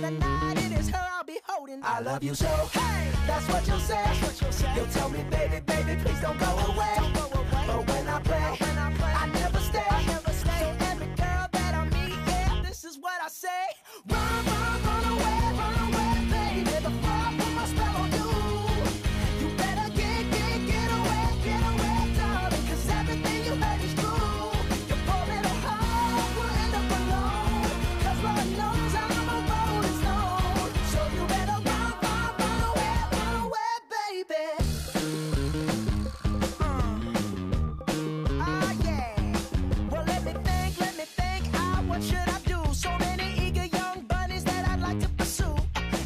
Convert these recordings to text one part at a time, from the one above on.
the night, it is her I'll be holding. I love you so, Hey, that's what you'll say. You'll tell me, baby, baby, please don't go away. But when I play, I never stay. So every girl that I meet, yeah, this is what I say. Run, run away, baby, before I put my spell on you. You better get away, darling, 'cause everything you heard is true. Your poor little heart will end up alone, 'cause Lord knows I'm a rolling stone. So you better run away, baby. Yeah. Well, let me think, what should I do? So many eager young bunnies that I'd like to pursue.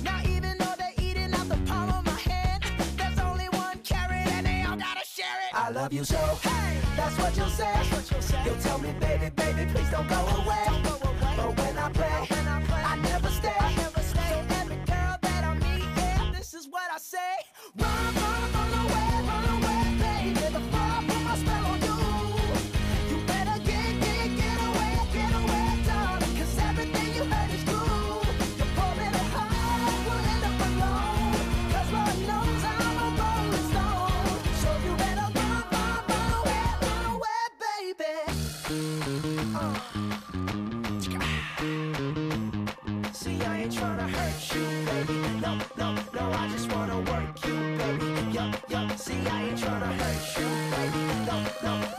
Now even though they're eating out the palm of my hand, there's only one carrot and they all gotta share it. I love you so, Hey, that's what you'll say. You'll tell me, baby, baby, please don't go away. But when I play, I never stay. So every girl that I meet, yeah, this is what I say. Run away, baby, before I put my spell on you. You better get away, darling, 'cause everything you heard is true. Your poor little heart will end up alone, 'cause Lord knows I'm a rolling stone. So you better run away, baby. See, I ain't tryna hurt you, baby. No, I just wanna work you, baby. Yup, see, I ain't tryna hurt you, baby.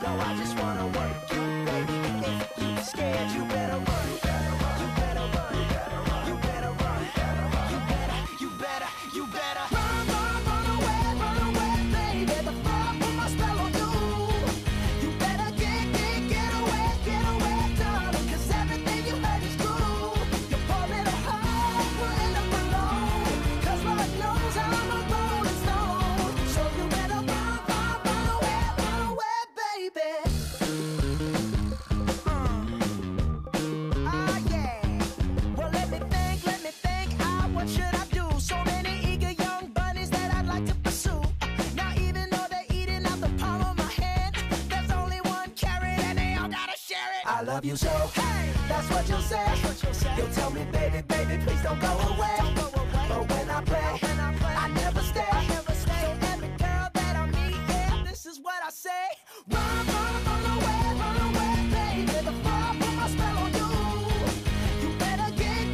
No, I just wanna work you, baby. If you scared, you better run. You better run. You better run. You better. Run away, baby, before I put my spell on you. You better get away, darling, 'cause everything you heard is true. Your poor little heart will end up alone, 'cause Lord knows I'm a rolling stone. So you better run away, baby. Yeah. Well, let me think, what should I do? So many eager young bunnies that I'd like to pursue. Now even though they're eating out the palm of my hand, there's only one carrot and they all gotta share it. I love you so, Hey, that's what you'll say. You'll tell me, baby, baby, please don't go away. But when I play, I never stay. So every girl that I meet, yeah, this is what I say. Run away, baby, before I put my spell on you. You better get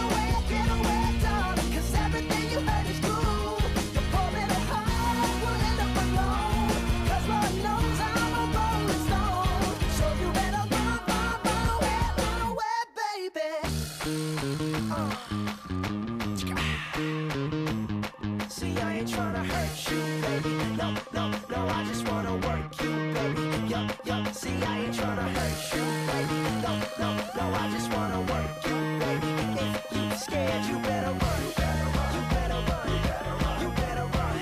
away, darling, 'cause everything you heard is true. Your poor little heart will end up alone, 'cause Lord knows I'm a rolling stone. So you better run away, baby. See, I ain't tryna hurt you, baby. No, I just wanna work you, baby. Yup, see, I ain't tryna hurt you, baby. No, I just wanna work you, baby. If you scared, you better run. You better run. You better run.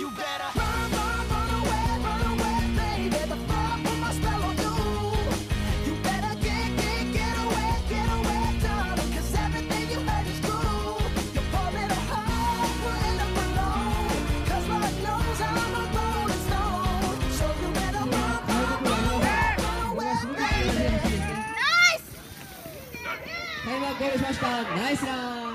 You better. Run away, baby, before I put my spell on you. You better get away, darling, 'cause everything you heard is true. Your poor little heart will end up alone, 'cause Lord knows I'm a rolling stone. So you better run away, baby. 開幕ゴールしました。ナイスラン。